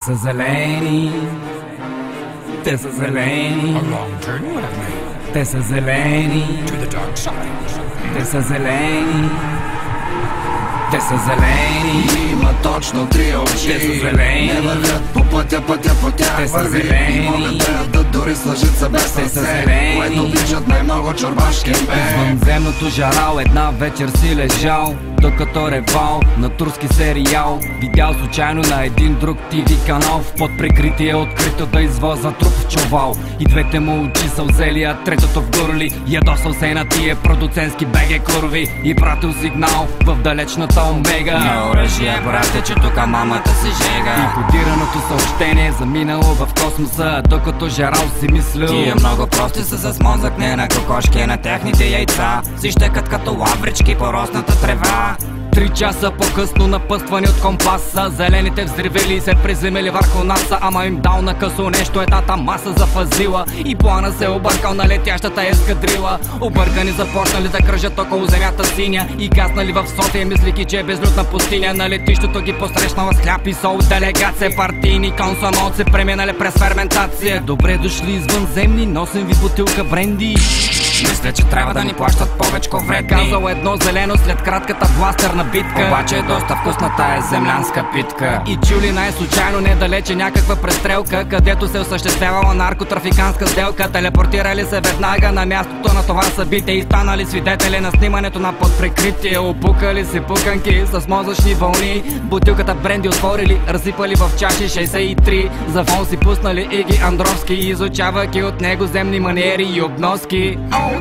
са зелени, те са зелени, те са зелени, те са зелени, те са зелени. Има точно три очи, те са зелени, не вървят по пътя по тях те са върви. зелени, И могат да ядат дори с лъжица без сърце, което обичат най-много чорбашки бе. Извънземното жарал, една вечер си лежал, докато ревал на турски сериал. Видял случайно на един друг ТВ канал в под прикритие открито да извозва труп в чувал. И двете му очи са взели, а третото в горли. Ядосал се на тия продуцентски БГ курви и пратил сигнал в далечната Омега. На оръжие, брате, че тука мамата се жега. И кодираното съобщение заминало в космоса, докато жарал си мислил: тия много прости са с мозък, не на кокошки, на техните яйца. Си щекат като лаврички по росната трева. 3 часа по-късно, напъствани от компаса, зелените взривели и се приземели върху наса. Ама им дал на късо нещо, едната маса зафазила и плана се объркал на летящата ескадрила. Объркани започнали да кръжат около земята синя и гаснали в София, мислики, че е безлюдна пустиня. На летището ги посрещнала с хляб и сол делегация, партийни консумолци, преминали през ферментация. Добре дошли извънземни, носим ви бутилка бренди. Мисля, че трябва да ни плащат повечко вредни, казал едно зелено след кратката бластерна битка. Обаче е доста вкусна тая землянска питка. И чули най-случайно недалече някаква престрелка, където се осъществявала наркотрафиканска сделка. Телепортирали се веднага на мястото на това събитие и станали свидетели на снимането на подприкритие. Опукали си пуканки с мозъчни вълни, бутилката бренди отворили, разсипали в чаши 63. За фон си пуснали Иги Андровски, изучавайки от него земни маниери и обноски.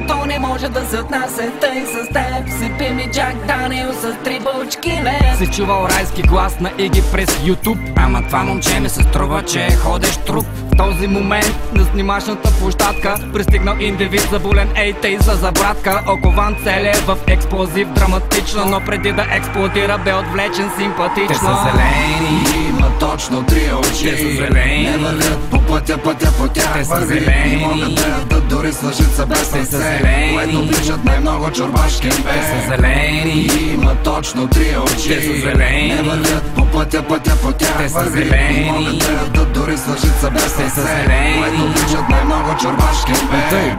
То не може да се отнася тъй с теб. Сипи ми Джак Даниел с 3 бучки лед. Си чувал райски глас на Иги през YouTube. Ама това момче ми се струва, че е ходещ труп. В този момент на снимачната площадка пристигнал индивид заболен, ей за забратка. Окован целия в експлозив, драматично, но преди да експлодира бе отвлечен симпатично. Те са зелени, има точно три очи, те са зелени, не вървят по пътя по тях те са върви. зелени, И могат да ядат дори с лъжица без сърце, което обичат най-много чорбашки бе. те са зелени, има точно три очи, те са зелени, не вървят по пътя по тях те са върви. зелени, И могат да ядат дори с лъжица без сърце, което обичат най-много чорбашки бе.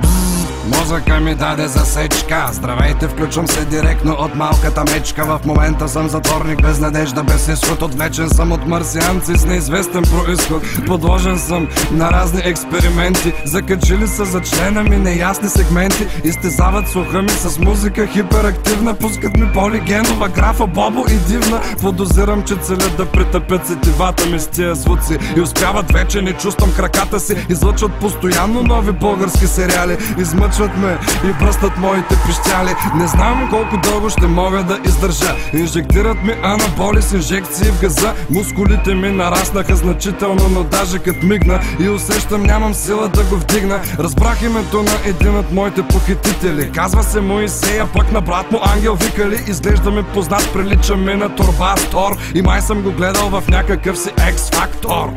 Мозъка ми даде засечка. Здравейте, включвам се директно от малката мечка. В момента съм затворник без надежда, без изход. Отвлечен съм от марсианци с неизвестен происход. Подложен съм на разни експерименти. Закачили са за члена ми неясни сегменти. Изтезават слуха ми с музика хиперактивна. Пускат ми полигенова графа, бобо и дивна. Подозирам, че целят да притъпят сетивата ми с тия звуци. И успяват вече, не чувствам краката си. Излъчват постоянно нови български сериали. Измъчват ме и бръстат моите пищяли. Не знам колко дълго ще мога да издържа. Инжектират ми анаболи с инжекции в газа. Мускулите ми нараснаха значително, но даже кът мигна и усещам, нямам сила да го вдигна. Разбрах името на един от моите похитители. Казва се Моисея, пък на брат му Ангел викали. Изглежда ми познат, прилича ми на Турбастор. И май съм го гледал в някакъв си X-фактор.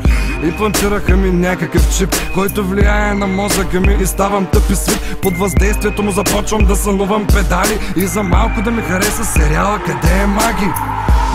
Имплантираха ми някакъв чип, който влияе на мозъка ми и ставам тъп и свит. Под въздействието му започвам да сънувам педали. И за малко да ми хареса сериала "Къде е Маги?"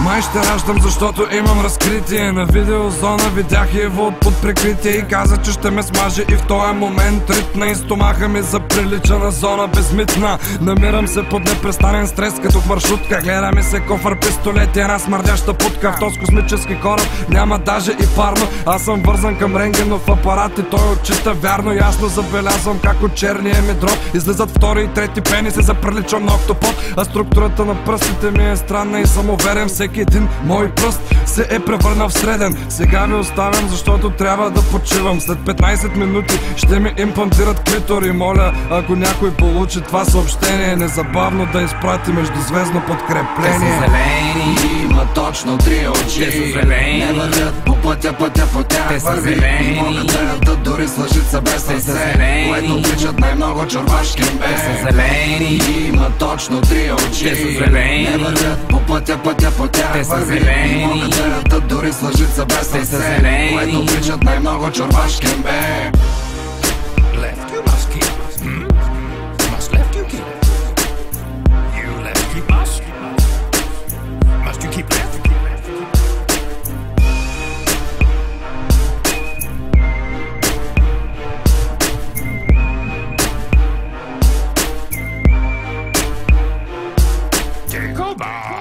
Май ще раждам, защото имам разкритие. На видеозона видях Иво от под прикритие и каза, че ще ме смаже. И в този момент ритна и стомаха ми заприлича на зона безмитна. Намирам се под непрестанен стрес като в маршрутка. Гледа ми се кофър, пистолет и една смърдяща путка. В този космически кораб няма даже и парно. Аз съм вързан към рентгенов апарат и той отчита вярно. Ясно забелязвам как от черния ми дроб излизат втори и трети пениси. Заприличам на октопод, а структурата на пръстите ми е странна и съм уверен. Всеки един мой пръст се е превърнал в среден. Сега ви оставям, защото трябва да почивам. След 15 минути ще ми имплантират клитори. Моля, ако някой получи това съобщение, незабавно да изпрати междузвездно подкрепление. те са зелени, има точно три очи, те са зелени, не вървят по пътя по тях те са върви. зелени, И могат да ядат дори с лъжица без те са сърце, зелени, което обичат най-много чорбашки бе. те са зелени, има точно три очи, те са зелени, не вървят по пътя по тях те са върви. зелени, И могат да ядат дори с лъжица без те са сърце, зелени, което обичат най-много чорбашки бе. Left you must keep. Must left you keep. You left keep us. Must you keep left? October.